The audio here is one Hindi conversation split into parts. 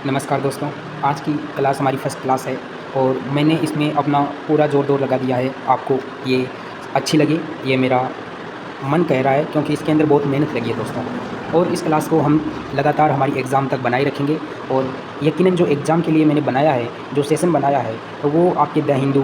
नमस्कार दोस्तों। आज की क्लास हमारी फर्स्ट क्लास है और मैंने इसमें अपना पूरा ज़ोर लगा दिया है। आपको ये अच्छी लगे ये मेरा मन कह रहा है, क्योंकि इसके अंदर बहुत मेहनत लगी है दोस्तों। और इस क्लास को हम लगातार हमारी एग्ज़ाम तक बनाए रखेंगे और यकीनन जो एग्ज़ाम के लिए मैंने बनाया है, जो सेशन बनाया है, तो वो आपके द हिंदू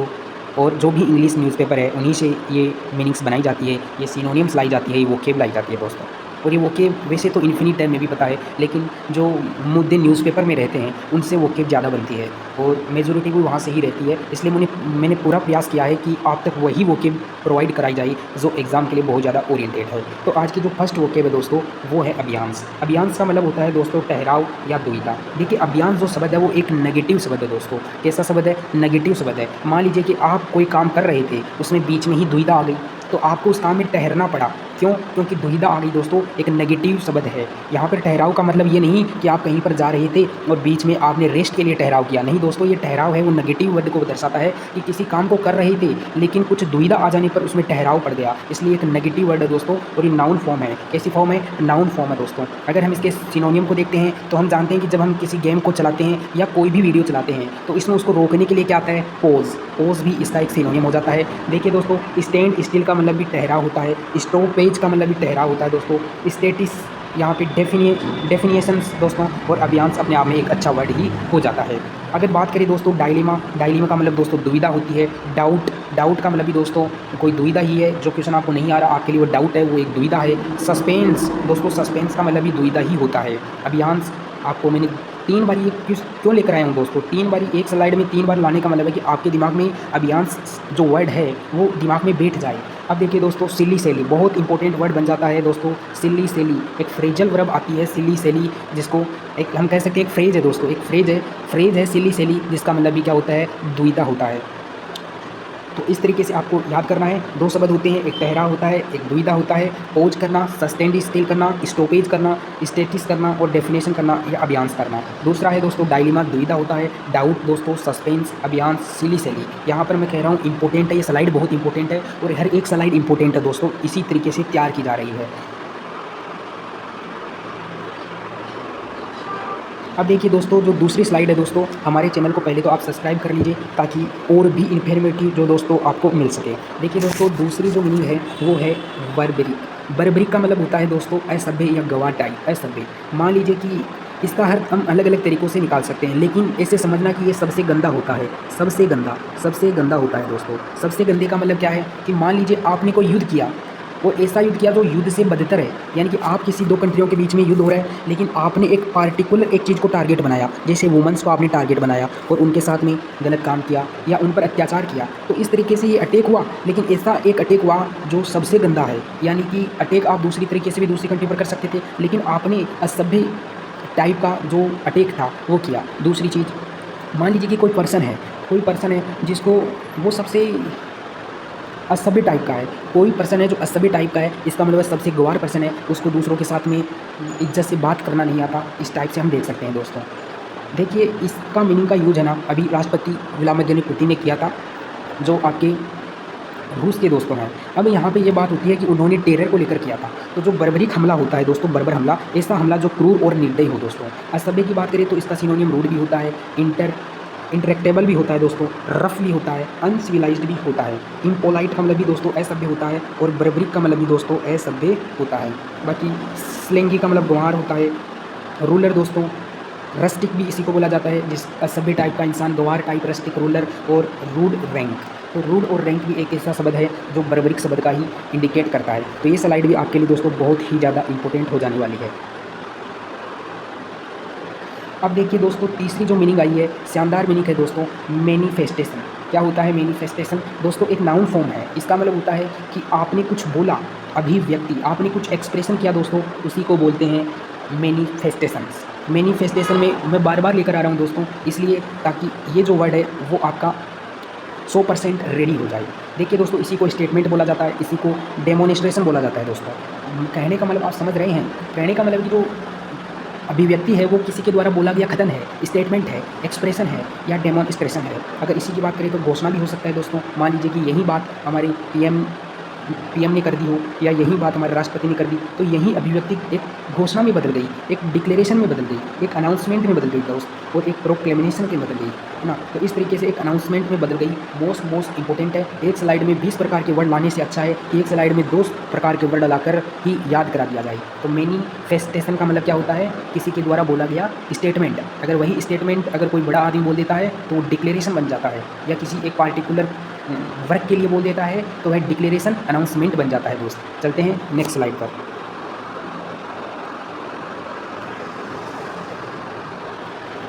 और जो भी इंग्लिश न्यूज़पेपर है उन्हीं से ये मीनिंग्स बनाई जाती है, ये सिनोनिम्स लाई जाती है, ये वोकेब लाई जाती है दोस्तों। और ये वोकेब वैसे तो इन्फिनिट टाइम में भी पता है, लेकिन जो मुद्दे न्यूज़पेपर में रहते हैं उनसे वोकेब ज़्यादा बनती है और मेजॉरिटी भी वहाँ से ही रहती है। इसलिए मैंने पूरा प्रयास किया है कि आप तक वही वोकेब प्रोवाइड कराई जाए जो एग्ज़ाम के लिए बहुत ज़्यादा ओरिएंटेड है। तो आज की जो फर्स्ट वोकेब है दोस्तों, वो है अभियांश। अभियांश का मतलब होता है दोस्तों ठहराव या दुविधा। देखिए, अभियांश जो शब्द है वो एक नेगेटिव शब्द है दोस्तों। कैसा शब्द है? नेगेटिव शब्द है। मान लीजिए कि आप कोई काम कर रहे थे, उसमें बीच में ही दुविधा आ गई, तो आपको उस काम में ठहरना पड़ा। क्यों? क्योंकि दुविधा आ गई दोस्तों, एक नेगेटिव शब्द है। यहाँ पर ठहराव का मतलब ये नहीं कि आप कहीं पर जा रहे थे और बीच में आपने रेस्ट के लिए ठहराव किया। नहीं दोस्तों, ये ठहराव है वो नेगेटिव वर्ड को दर्शाता है कि किसी काम को कर रहे थे लेकिन कुछ दुविधा आ जाने पर उसमें ठहराव पड़ गया, इसलिए एक नेगेटिव वर्ड है दोस्तों। और ये नाउन फॉर्म है। कैसी फॉर्म है? नाउन फॉर्म है दोस्तों। अगर हम इसके सिनोनियम को देखते हैं तो हम जानते हैं कि जब हम किसी गेम को चलाते हैं या कोई भी वीडियो चलाते हैं तो इसमें उसको रोकने के लिए क्या आता है? पॉज। पॉज भी इसका एक सिनोनियम हो जाता है। देखिए दोस्तों, स्टैंड स्टिल का मतलब भी ठहराव होता है। स्टॉपेज का मतलब भी ठहराव होता है दोस्तों। स्टेटिस यहाँ पे डेफिनेशंस दोस्तों। और अभियांश अपने आप में एक अच्छा वर्ड ही हो जाता है। अगर बात करें दोस्तों डायलेमा, डायलेमा का मतलब दोस्तों दुविधा होती है। डाउट, डाउट का मतलब भी दोस्तों कोई दुविधा ही है। जो क्वेश्चन आपको नहीं आ रहा, आपके लिए वो डाउट है, वो एक दुविधा है। सस्पेंस दोस्तों, सस्पेंस का मतलब भी दुविधा ही होता है। अभियांश आपको मैंने 3 बार ये क्यों लेकर आया हूँ दोस्तों? 3 बार एक स्लाइड में 3 बार लाने का मतलब है कि आपके दिमाग में अभियांश जो वर्ड है वो दिमाग में बैठ जाए। अब देखिए दोस्तों, सिली सेली बहुत इंपॉर्टेंट वर्ड बन जाता है दोस्तों। सिली सेली एक फ्रेजल वर्ब आती है, सिली सेली, जिसको एक हम कह सकते हैं एक फ्रेज है दोस्तों। एक फ्रेज है सिली सेली, जिसका मतलब भी क्या होता है? दुविधा होता है। तो इस तरीके से आपको याद करना है। 2 शब्द होते हैं, एक ठहराव होता है, एक दुविधा होता है। पॉज करना, सस्टेंड स्टिल करना, स्टॉपेज करना, स्टेटिस करना और डेफिनेशन करना या अभियांश करना। दूसरा है दोस्तों डायलेमा, दुविधा होता है। डाउट दोस्तों, सस्पेंस, अभियांश, सिली सेली। यहाँ पर मैं कह रहा हूँ इंपॉर्टेंट है, ये स्लाइड बहुत इंपॉर्टेंट है और हर एक स्लाइड इंपॉर्टेंट है दोस्तों। इसी तरीके से तैयार की जा रही है। अब देखिए दोस्तों, जो दूसरी स्लाइड है दोस्तों, हमारे चैनल को पहले तो आप सब्सक्राइब कर लीजिए ताकि और भी इन्फॉर्मेटिव जो दोस्तों आपको मिल सके। देखिए दोस्तों, दूसरी जो मीनिंग है वो है बर्बरिक। बर्बरिक का मतलब होता है दोस्तों असभ्य या गंवार टाइप, असभ्य। मान लीजिए कि इसका हर हम अलग अलग तरीक़ों से निकाल सकते हैं, लेकिन ऐसे समझना कि ये सबसे गंदा होता है। सबसे गंदा होता है दोस्तों। सबसे गंदे का मतलब क्या है कि मान लीजिए आपने कोई युद्ध किया और ऐसा युद्ध किया जो युद्ध से बदतर है, यानी कि आप किसी 2 कंट्रियों के बीच में युद्ध हो रहा है, लेकिन आपने एक पार्टिकुलर एक चीज़ को टारगेट बनाया, जैसे वुमेंस को आपने टारगेट बनाया और उनके साथ में गलत काम किया या उन पर अत्याचार किया। तो इस तरीके से ये अटैक हुआ, लेकिन ऐसा एक अटैक हुआ जो सबसे गंदा है। यानी कि अटैक आप दूसरी तरीके से भी दूसरी कंट्री पर कर सकते थे, लेकिन आपने असभ्य टाइप का जो अटैक था वो किया। दूसरी चीज़, मान लीजिए कि कोई पर्सन है जिसको वो सबसे असभ्य टाइप का है। कोई पर्सन है जो असभ्य टाइप का है, इसका मतलब सबसे गंवार पर्सन है, उसको दूसरों के साथ में इज्जत से बात करना नहीं आता। इस टाइप से हम देख सकते हैं दोस्तों। देखिए, इसका मीनिंग का यूज है ना, अभी राष्ट्रपति व्लादिमीर पुतिन ने किया था, जो आपके रूस के दोस्तों हैं। अब यहाँ पे ये बात होती है कि उन्होंने टेरर को लेकर किया था। तो जो बर्बरिक हमला होता है दोस्तों, बर्बर हमला, ऐसा हमला जो क्रूर और निर्दयी हो दोस्तों। असभ्य की बात करें तो इसका सिनोनियम रूड भी होता है, इंटरेक्टेबल भी होता है दोस्तों, रफ भी होता है, अनसिविलाइज्ड भी होता है। इम्पोलाइट का मतलब भी दोस्तों असभ्य होता है और बर्बरिक का मतलब भी दोस्तों असभ्य होता है। बाकी स्लेंगी का मतलब गंवार होता है। रूलर दोस्तों, रस्टिक भी इसी को बोला जाता है, जिस असभ्य टाइप का इंसान, गंवार टाइप, रस्टिक, रूलर। और रूड, रैंक। तो रूड और रैंक भी एक ऐसा शब्द है जो बर्बरिक शब्द का ही इंडिकेट करता है। तो ये स्लाइड भी आपके लिए दोस्तों बहुत ही ज़्यादा इंपॉर्टेंट हो जाने वाली है। अब देखिए दोस्तों, तीसरी जो मीनिंग आई है, शानदार मीनिंग है दोस्तों, मैनिफेस्टेशन। क्या होता है मैनिफेस्टेशन? दोस्तों एक नाउन फॉर्म है। इसका मतलब होता है कि आपने कुछ बोला, अभिव्यक्ति, आपने कुछ एक्सप्रेशन किया दोस्तों, उसी को बोलते हैं मैनिफेस्टेशंस। मैनिफेस्टेशन में मैं बार बार लेकर आ रहा हूँ दोस्तों, इसलिए ताकि ये जो वर्ड है वो आपका 100% रेडी हो जाए। देखिए दोस्तों, इसी को स्टेटमेंट बोला जाता है, इसी को डेमोन्स्ट्रेशन बोला जाता है दोस्तों। कहने का मतलब आप समझ रहे हैं? कहने का मतलब कि जो अभिव्यक्ति है वो किसी के द्वारा बोला गया कथन है, स्टेटमेंट है, एक्सप्रेशन है या डेमोन्स्ट्रेशन है। अगर इसी की बात करें तो घोषणा भी हो सकता है दोस्तों। मान लीजिए कि यही बात हमारे पीएम पीएम ने कर दी हो या यही बात हमारे राष्ट्रपति ने कर दी, तो यही अभिव्यक्ति एक घोषणा में बदल गई, एक डिक्लेरेशन में बदल गई, एक अनाउंसमेंट में बदल गई दोस्त, और एक प्रोक्लेमेशन में बदल गई, है ना। तो इस तरीके से एक अनाउंसमेंट में बदल गई। मोस्ट इंपॉर्टेंट है। एक स्लाइड में 20 प्रकार के वर्ड लाने से अच्छा है कि एक स्लाइड में 2 प्रकार के वर्ड लाकर ही याद करा दिया जाए। तो मैनिफेस्टेशन का मतलब क्या होता है? किसी के द्वारा बोला गया स्टेटमेंट। अगर वही स्टेटमेंट अगर कोई बड़ा आदमी बोल देता है तो वो डिक्लेरेशन बन जाता है, या किसी एक पार्टिकुलर वर्क के लिए बोल देता है तो वह डिक्लेरेशन अनाउंसमेंट बन जाता है दोस्त। चलते हैं नेक्स्ट स्लाइड पर।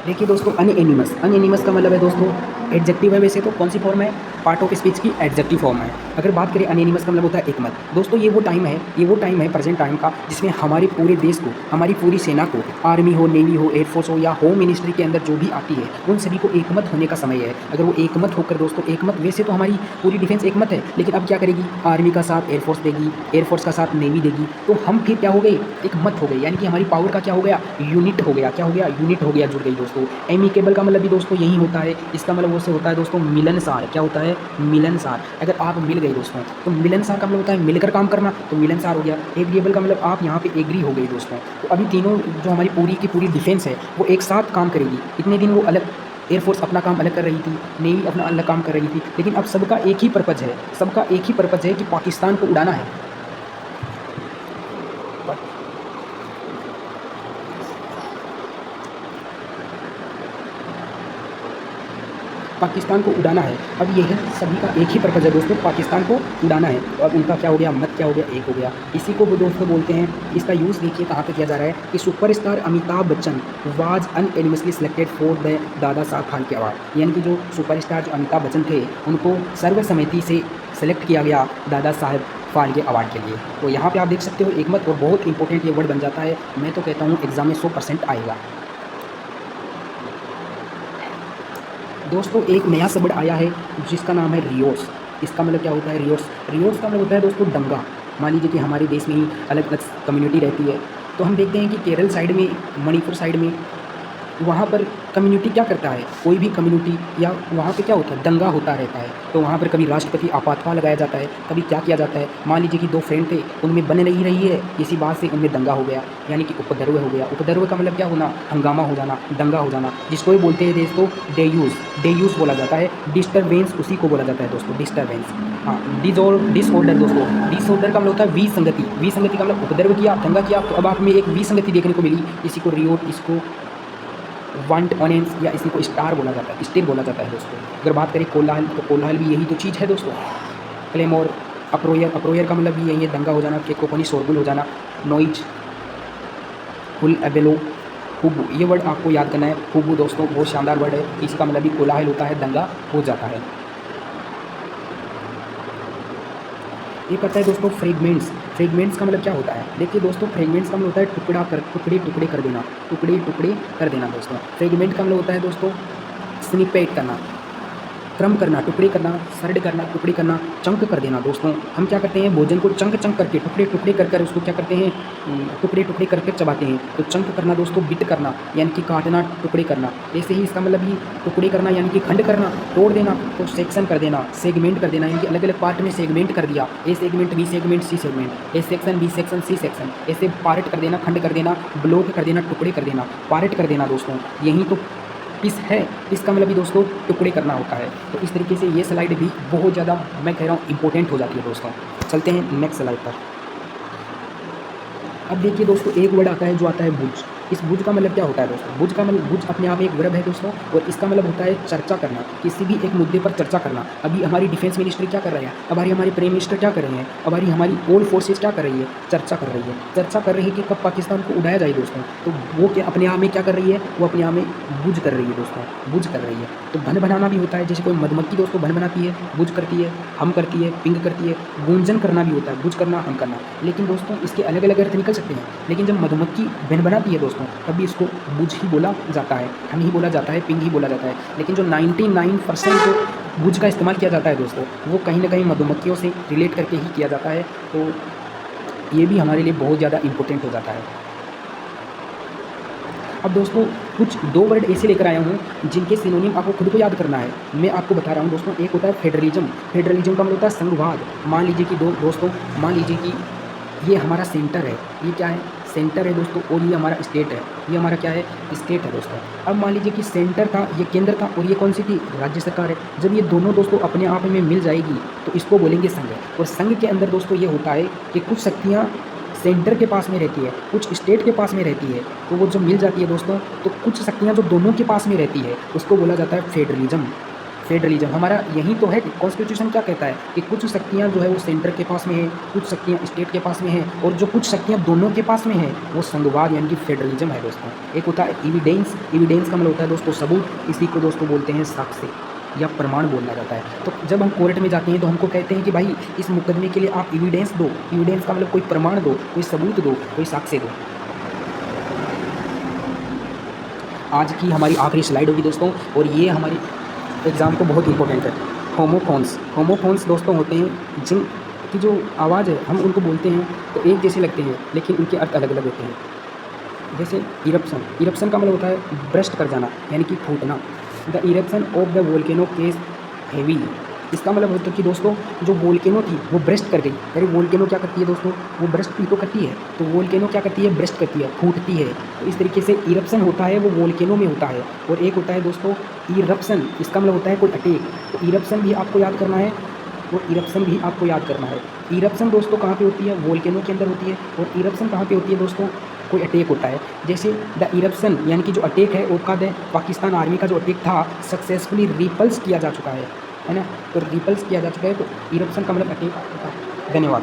देखिए दोस्तों, अनएनिमस का मतलब है दोस्तों एडजेक्टिव है। वैसे तो कौन सी फॉर्म है? पार्ट ऑफ स्पीच की एडजेक्टिव फॉर्म है। अगर बात करें अनएनिमस का मतलब होता है एकमत। दोस्तों ये वो टाइम है प्रेजेंट टाइम का, जिसमें हमारे पूरे देश को, हमारी पूरी सेना को, आर्मी हो, नेवी हो, एयरफोर्स हो या होम मिनिस्ट्री के अंदर जो भी आती है, उन सभी को एकमत होने का समय है। अगर वो एकमत होकर दोस्तों, एकमत वैसे तो हमारी पूरी डिफेंस एकमत है, लेकिन अब क्या करेगी? आर्मी का साथ एयरफोर्स देगी, एयरफोर्स का साथ नेवी देगी, तो हम फिर क्या हो गए? एकमत हो गए, यानी कि हमारी पावर का क्या हो गया? यूनिट हो गया। क्या हो गया? यूनिट हो गया, जुड़ गई दोस्तों। एमिकेबल का मतलब भी दोस्तों यही होता है। इसका मतलब उससे होता है दोस्तों मिलनसार। क्या होता है? मिलनसार। अगर आप मिल गए दोस्तों तो मिलनसार का मतलब होता है मिलकर काम करना, तो मिलनसार हो गया। एग्रीएबल का मतलब आप यहाँ पे एग्री हो गए दोस्तों। तो अभी तीनों जो हमारी पूरी की पूरी डिफेंस है वो एक साथ काम करेगी। इतने दिन वो अलग, एयरफोर्स अपना काम अलग कर रही थी, नेवी अपना अलग काम कर रही थी, लेकिन अब सबका एक ही पर्पज़ है, सबका एक ही पर्पज़ है कि पाकिस्तान को उड़ाना है। पाकिस्तान को उड़ाना है। अब यही सभी का एक ही पर्पज़ है दोस्तों, पाकिस्तान को उड़ाना है। तो अब उनका क्या हो गया? मत क्या हो गया? एक हो गया। इसी को वो दोस्तों बोलते हैं, इसका यूज़ देखिए कहाँ पे किया जा रहा है कि superstar Amitabh Bachchan was unanimously selected for the Dada Saheb Phalke award. यानी कि जो सुपरस्टार जो अमिताभ बच्चन थे उनको सर्वसम्मति से सेलेक्ट किया गया दादा साहब फाल्के अवार्ड के लिए। तो यहाँ पे आप देख सकते हो एकमत, और बहुत इंपॉर्टेंट ये वर्ड बन जाता है। मैं तो कहता हूँ एग्जाम में 100% आएगा दोस्तों। एक नया शब्द आया है जिसका नाम है रियोट्स। इसका मतलब क्या होता है? रियोट्स का मतलब होता है दोस्तों दंगा। मान लीजिए कि हमारे देश में ही अलग अलग कम्युनिटी रहती है, तो हम देखते हैं कि केरल साइड में, मणिपुर साइड में, वहाँ पर कम्युनिटी क्या करता है? कोई भी कम्युनिटी या वहाँ पे क्या होता है? दंगा होता रहता है। तो वहाँ पर कभी राष्ट्रपति आपातकाल लगाया जाता है, कभी क्या किया जाता है। मान लीजिए कि 2 फ्रेंड थे, उनमें बन नहीं रही है, किसी बात से उनमें दंगा हो गया, यानी कि उपद्रव हो गया। उपद्रव का मतलब क्या होना? हंगामा हो जाना, दंगा हो जाना, जिसको भी बोलते हैं दोस्तों डेयूज़ बोला जाता है। डिस्टर्बेंस उसी को बोला जाता है दोस्तों, डिस्टर्बेंस। हाँ, डिसऑर्डर दोस्तों, डिसऑर्डर का मतलब होता है विसंगति। विसंगति का मतलब उपद्रव किया, दंगा किया, तो अब आप में एक विसंगति देखने को मिली। इसी को रियोट, इसको वांट ऑनेंस या इसी को स्टार बोला जाता है, स्टिल बोला जाता है दोस्तों। अगर बात करें कोलाहल, तो कोलाहल भी यही तो चीज़ है दोस्तों। क्लेमोर, अप्रोयर का मतलब भी यही है, दंगा हो जाना, केकोफनी, शोरगुल हो जाना। नॉइज, हुल एबेलो, हुबू, ये वर्ड आपको याद करना है। हुबू दोस्तों बहुत शानदार वर्ड है, इसी का मतलब भी कोलाहल होता है, दंगा हो जाता है। ये करता है दोस्तों फ्रेगमेंट्स का मतलब क्या होता है? देखिए दोस्तों, फ्रेगमेंट्स का मतलब होता है टुकड़े टुकड़े कर देना दोस्तों। फ्रेगमेंट का मतलब होता है दोस्तों स्निपेट करना, क्रम करना, टुकड़े करना, सर्ड करना, टुकड़े करना, चंक कर देना दोस्तों। हम क्या करते हैं? भोजन को चंक करके, टुकड़े कर उसको क्या करते हैं? टुकड़े करके चबाते हैं। तो चंक करना दोस्तों बिट करना, यानी कि काटना, टुकड़े करना। ऐसे ही इसका मतलब ही टुकड़े करना यानी कि खंड करना, तोड़ देना। तो सेक्शन कर देना, सेगमेंट कर देना, यानी कि अलग अलग पार्ट में सेगमेंट कर दिया। A segment, B segment, C segment, A section, B section, C section, ऐसे पार्ट कर देना, खंड कर देना, ब्लॉक कर देना, टुकड़े कर देना, पार्ट कर देना दोस्तों। यही तो पीस है। इसका मतलब भी दोस्तों टुकड़े करना होता है। तो इस तरीके से ये स्लाइड भी बहुत ज़्यादा, मैं कह रहा हूँ, इंपॉर्टेंट हो जाती है दोस्तों। चलते हैं नेक्स्ट स्लाइड पर। अब देखिए दोस्तों, एक वर्ड आता है जो आता है बुझ। इस बुझ का मतलब क्या होता है दोस्तों? बुझ का मतलब, बुझ अपने आप में एक वर्ब है दोस्तों, और इसका मतलब होता है चर्चा करना, किसी भी एक मुद्दे पर चर्चा करना। अभी हमारी डिफेंस मिनिस्ट्री क्या कर रहे हैं? हमारी प्राइम मिनिस्टर क्या कर रहे हैं? हमारी ओल्ड फोर्सेज क्या कर रही है? चर्चा कर रही है कि कब पाकिस्तान को उड़ाया जाए दोस्तों। तो वो क्या अपने आप में क्या कर रही है? वो अपने आप में बुझ कर रही है दोस्तों, बुझ कर रही है। तो बन बनाना भी होता है, जैसे कोई मधुमक्खी दोस्तों बन बनाती है, बुझ करती है, हम करती है, पिंग करती है। गूंजन करना भी होता है, बुझ करना, हम करना। लेकिन दोस्तों इसके अलग अलग अर्थ निकल सकते हैं। लेकिन जब मधुमक्खी बन बनाती है दोस्तों, तभी इसको बुझ ही बोला जाता है, हम ही बोला जाता है, पिंग ही बोला जाता है। लेकिन जो 99% जो बुझ का इस्तेमाल किया जाता है दोस्तों, वो कहीं ना कहीं मधुमक्खियों से रिलेट करके ही किया जाता है। तो ये भी हमारे लिए बहुत ज़्यादा इम्पोर्टेंट हो जाता है। अब दोस्तों कुछ 2 वर्ड ऐसे लेकर आया हूँ जिनके सिनोनिम आपको खुद को याद करना है। मैं आपको बता रहा हूँ दोस्तों, एक होता है फेडरलिज़्म। फेडरलिज़्म का मतलब होता है संघवाद। मान लीजिए कि दोस्तों मान लीजिए कि ये हमारा सेंटर है, ये क्या है? सेंटर है दोस्तों, और ये हमारा स्टेट है, ये हमारा क्या है? स्टेट है दोस्तों। अब मान लीजिए कि सेंटर था, ये केंद्र था, और ये कौन सी थी? राज्य सरकार है। जब ये दोनों दोस्तों अपने आप में मिल जाएगी तो इसको बोलेंगे संघ। और संघ के अंदर दोस्तों ये होता है कि कुछ शक्तियाँ सेंटर के पास में रहती है, कुछ स्टेट के पास में रहती है, तो वो जब मिल जाती है दोस्तों, तो कुछ शक्तियाँ जो दोनों के पास में रहती है उसको बोला जाता है फेडरलिज़्म। फेडरलिज़्म हमारा यही तो है। कॉन्स्टिट्यूशन क्या कहता है कि कुछ शक्तियाँ जो है वो सेंटर के पास में है, कुछ शक्तियाँ स्टेट के पास में है, और जो कुछ शक्तियाँ दोनों के पास में है वो संघवाद यानी कि फेडरलिज़्म है दोस्तों। एक होता है एविडेंस। एविडेंस का मतलब होता है दोस्तों सबूत, इसी को दोस्तों बोलते हैं साक्ष्य या प्रमाण बोला जाता है। तो जब हम कोर्ट में जाते हैं तो हमको कहते हैं कि भाई इस मुकदमे के लिए आप एविडेंस दो। एविडेंस का मतलब कोई प्रमाण दो, कोई सबूत दो, कोई साक्ष्य दो। आज की हमारी आखिरी स्लाइड होगी दोस्तों, और ये हमारी एग्ज़ाम को बहुत इंपॉर्टेंट है। होमोफोन्स। होमोफोन्स दोस्तों होते हैं जिनकी जो आवाज़ है हम उनको बोलते हैं तो एक जैसे लगते हैं, लेकिन उनके अर्थ अलग अलग होते हैं। जैसे इरप्शन। इरप्शन का मतलब होता है ब्रस्ट कर जाना यानी कि फूटना। The eruption of the volcano case heavy. इसका मतलब होता है कि दोस्तों जो वोल्केनो थी वो ब्रस्ट कर गई। अरे वोल्केनो क्या करती है दोस्तों? वो ब्रस्ट भी तो करती है। तो वोल्केनो क्या करती है? ब्रस्ट करती है, फूटती है। तो इस तरीके से इरप्शन होता है वो वोल्केनो में होता है। और एक होता है दोस्तों इरप्शन, इसका मतलब होता है कोई अटैक। तो इरप्शन भी आपको याद करना है, और इरप्शन भी आपको याद करना है। इरप्शन दोस्तों कहाँ पे होती है? वोल्केनो के अंदर होती है। और इरप्शन कहाँ पे होती है दोस्तों? कोई अटैक होता है। जैसे द इरप्शन यानी कि जो अटैक है वो कब है? पाकिस्तान आर्मी का जो अटैक था सक्सेसफुली रिपल्स किया जा चुका है ना? तो रिपल्स किया जा चुका है, तो इरप्शन का मतलब अटैक होता है। धन्यवाद।